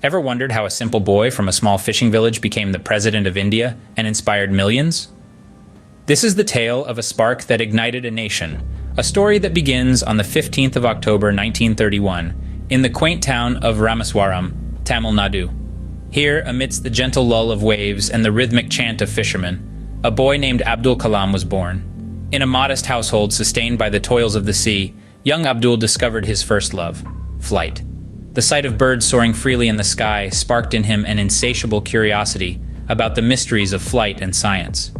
Ever wondered how a simple boy from a small fishing village became the president of India and inspired millions? This is the tale of a spark that ignited a nation, a story that begins on the 15th of October 1931 in the quaint town of Ramaswaram, Tamil Nadu. Here, amidst the gentle lull of waves and the rhythmic chant of fishermen, a boy named Abdul Kalam was born. In a modest household sustained by the toils of the sea, young Abdul discovered his first love, flight. The sight of birds soaring freely in the sky sparked in him an insatiable curiosity about the mysteries of flight and science.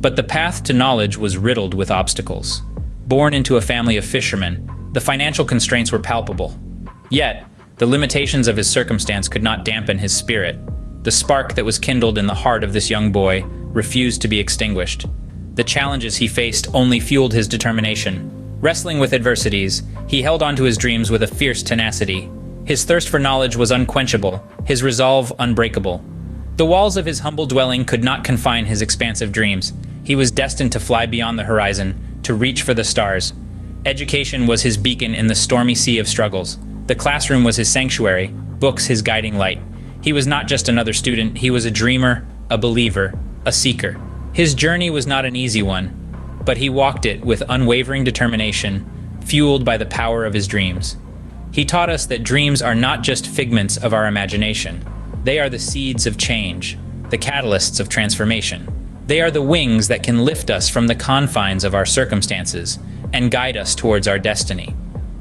But the path to knowledge was riddled with obstacles. Born into a family of fishermen, the financial constraints were palpable. Yet, the limitations of his circumstance could not dampen his spirit. The spark that was kindled in the heart of this young boy refused to be extinguished. The challenges he faced only fueled his determination. Wrestling with adversities, he held on to his dreams with a fierce tenacity. His thirst for knowledge was unquenchable, his resolve unbreakable. The walls of his humble dwelling could not confine his expansive dreams. He was destined to fly beyond the horizon, to reach for the stars. Education was his beacon in the stormy sea of struggles. The classroom was his sanctuary, books his guiding light. He was not just another student, he was a dreamer, a believer, a seeker. His journey was not an easy one, but he walked it with unwavering determination, fueled by the power of his dreams. He taught us that dreams are not just figments of our imagination. They are the seeds of change, the catalysts of transformation. They are the wings that can lift us from the confines of our circumstances and guide us towards our destiny.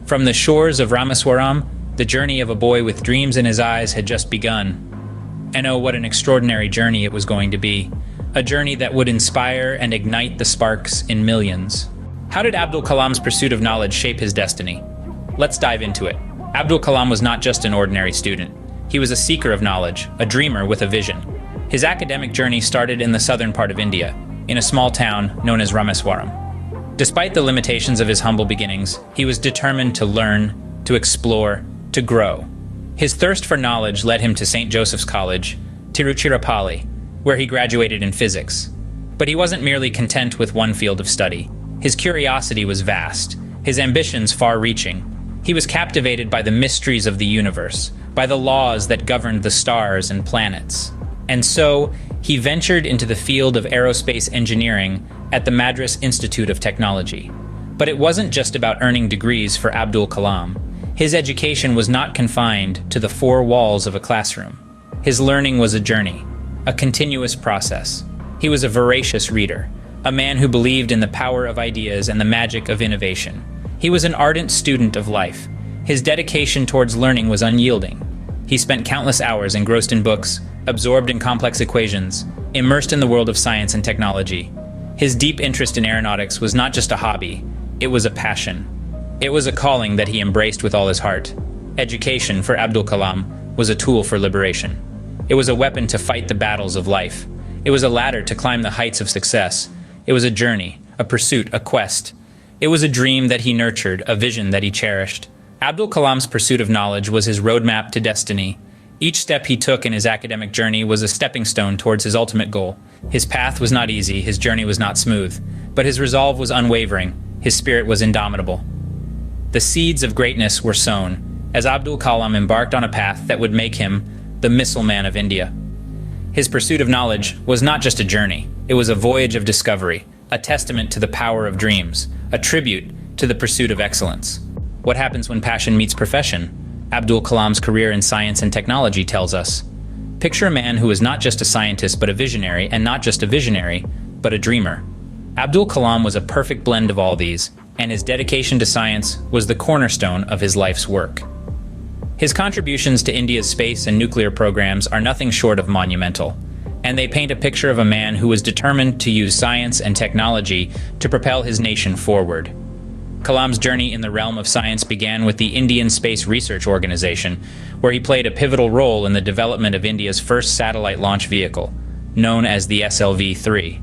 From the shores of Ramaswaram, the journey of a boy with dreams in his eyes had just begun. And oh, what an extraordinary journey it was going to be. A journey that would inspire and ignite the sparks in millions. How did Abdul Kalam's pursuit of knowledge shape his destiny? Let's dive into it. Abdul Kalam was not just an ordinary student. He was a seeker of knowledge, a dreamer with a vision. His academic journey started in the southern part of India, in a small town known as Ramaswaram. Despite the limitations of his humble beginnings, he was determined to learn, to explore, to grow. His thirst for knowledge led him to St. Joseph's College, Tiruchirappalli, where he graduated in physics. But he wasn't merely content with one field of study. His curiosity was vast, his ambitions far-reaching. He was captivated by the mysteries of the universe, by the laws that governed the stars and planets. And so, he ventured into the field of aerospace engineering at the Madras Institute of Technology. But it wasn't just about earning degrees for Abdul Kalam. His education was not confined to the four walls of a classroom. His learning was a journey, a continuous process. He was a voracious reader, a man who believed in the power of ideas and the magic of innovation. He was an ardent student of life. His dedication towards learning was unyielding. He spent countless hours engrossed in books, absorbed in complex equations, immersed in the world of science and technology. His deep interest in aeronautics was not just a hobby, it was a passion. It was a calling that he embraced with all his heart. Education, for Abdul Kalam, was a tool for liberation. It was a weapon to fight the battles of life. It was a ladder to climb the heights of success. It was a journey, a pursuit, a quest. It was a dream that he nurtured, a vision that he cherished. Abdul Kalam's pursuit of knowledge was his roadmap to destiny. Each step he took in his academic journey was a stepping stone towards his ultimate goal. His path was not easy, his journey was not smooth, but his resolve was unwavering, his spirit was indomitable. The seeds of greatness were sown, as Abdul Kalam embarked on a path that would make him the missile man of India. His pursuit of knowledge was not just a journey, it was a voyage of discovery, a testament to the power of dreams, a tribute to the pursuit of excellence. What happens when passion meets profession? Abdul Kalam's career in science and technology tells us. Picture a man who is not just a scientist but a visionary, and not just a visionary, but a dreamer. Abdul Kalam was a perfect blend of all these, and his dedication to science was the cornerstone of his life's work. His contributions to India's space and nuclear programs are nothing short of monumental, and they paint a picture of a man who was determined to use science and technology to propel his nation forward. Kalam's journey in the realm of science began with the Indian Space Research Organization, where he played a pivotal role in the development of India's first satellite launch vehicle, known as the SLV-3.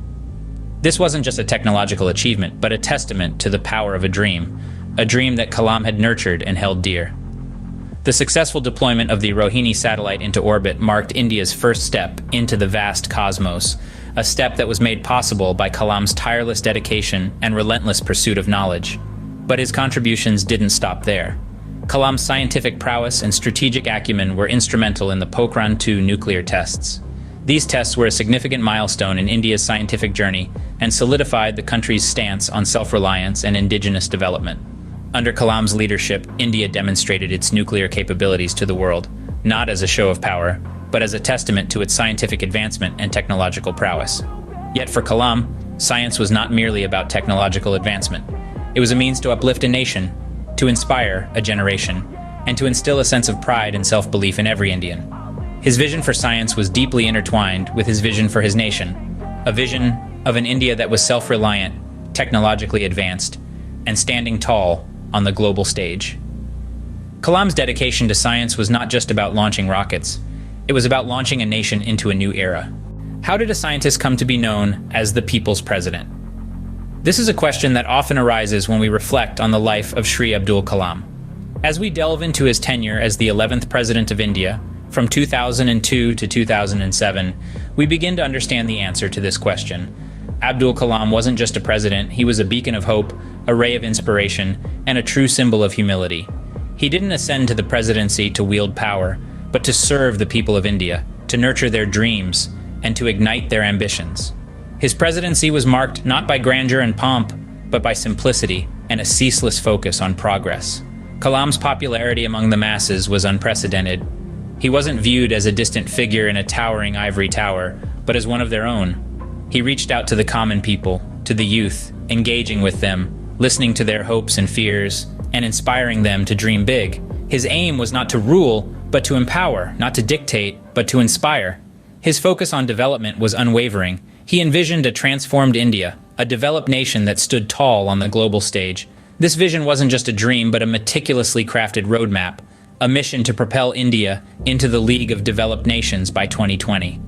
This wasn't just a technological achievement, but a testament to the power of a dream that Kalam had nurtured and held dear. The successful deployment of the Rohini satellite into orbit marked India's first step into the vast cosmos, a step that was made possible by Kalam's tireless dedication and relentless pursuit of knowledge. But his contributions didn't stop there. Kalam's scientific prowess and strategic acumen were instrumental in the Pokhran-2 nuclear tests. These tests were a significant milestone in India's scientific journey and solidified the country's stance on self-reliance and indigenous development. Under Kalam's leadership, India demonstrated its nuclear capabilities to the world, not as a show of power, but as a testament to its scientific advancement and technological prowess. Yet for Kalam, science was not merely about technological advancement. It was a means to uplift a nation, to inspire a generation, and to instill a sense of pride and self-belief in every Indian. His vision for science was deeply intertwined with his vision for his nation, a vision of an India that was self-reliant, technologically advanced, and standing tall on the global stage. Kalam's dedication to science was not just about launching rockets. It was about launching a nation into a new era. How did a scientist come to be known as the people's president? This is a question that often arises when we reflect on the life of Shri Abdul Kalam. As we delve into his tenure as the 11th President of India, from 2002 to 2007, we begin to understand the answer to this question. Abdul Kalam wasn't just a president, he was a beacon of hope, a ray of inspiration, and a true symbol of humility. He didn't ascend to the presidency to wield power, but to serve the people of India, to nurture their dreams, and to ignite their ambitions. His presidency was marked not by grandeur and pomp, but by simplicity and a ceaseless focus on progress. Kalam's popularity among the masses was unprecedented. He wasn't viewed as a distant figure in a towering ivory tower, but as one of their own. He reached out to the common people, to the youth, engaging with them, listening to their hopes and fears, and inspiring them to dream big. His aim was not to rule, but to empower, not to dictate, but to inspire. His focus on development was unwavering. He envisioned a transformed India, a developed nation that stood tall on the global stage. This vision wasn't just a dream, but a meticulously crafted roadmap, a mission to propel India into the League of Developed Nations by 2020.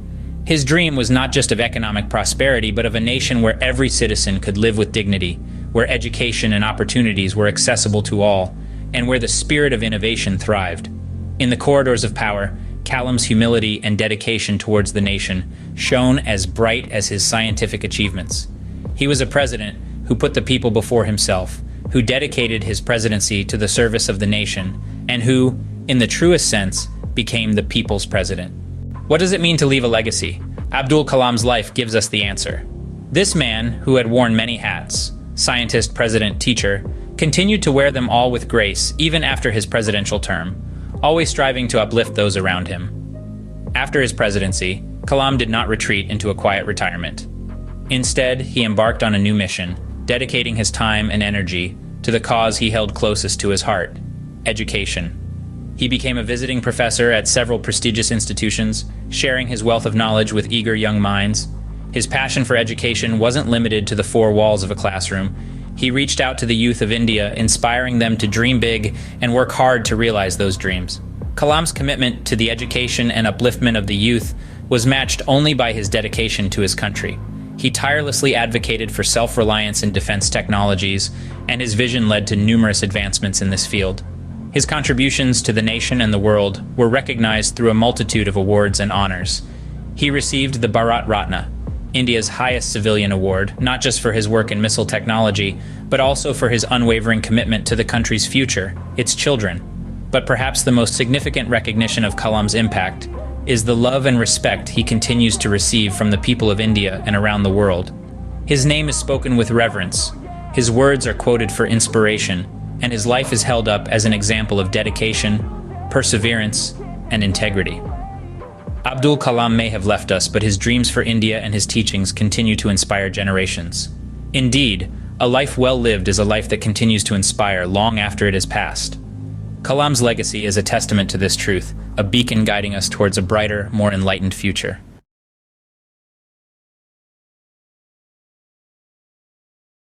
His dream was not just of economic prosperity, but of a nation where every citizen could live with dignity, where education and opportunities were accessible to all, and where the spirit of innovation thrived. In the corridors of power, Kalam's humility and dedication towards the nation shone as bright as his scientific achievements. He was a president who put the people before himself, who dedicated his presidency to the service of the nation, and who, in the truest sense, became the people's president. What does it mean to leave a legacy? Abdul Kalam's life gives us the answer. This man, who had worn many hats, scientist, president, teacher, continued to wear them all with grace even after his presidential term, always striving to uplift those around him. After his presidency, Kalam did not retreat into a quiet retirement. Instead, he embarked on a new mission, dedicating his time and energy to the cause he held closest to his heart: education. He became a visiting professor at several prestigious institutions, sharing his wealth of knowledge with eager young minds. His passion for education wasn't limited to the four walls of a classroom. He reached out to the youth of India, inspiring them to dream big and work hard to realize those dreams. Kalam's commitment to the education and upliftment of the youth was matched only by his dedication to his country. He tirelessly advocated for self-reliance in defense technologies, and his vision led to numerous advancements in this field. His contributions to the nation and the world were recognized through a multitude of awards and honors. He received the Bharat Ratna, India's highest civilian award, not just for his work in missile technology, but also for his unwavering commitment to the country's future, its children. But perhaps the most significant recognition of Kalam's impact is the love and respect he continues to receive from the people of India and around the world. His name is spoken with reverence, his words are quoted for inspiration, and his life is held up as an example of dedication, perseverance, and integrity. Abdul Kalam may have left us, but his dreams for India and his teachings continue to inspire generations. Indeed, a life well lived is a life that continues to inspire long after it has passed. Kalam's legacy is a testament to this truth, a beacon guiding us towards a brighter, more enlightened future.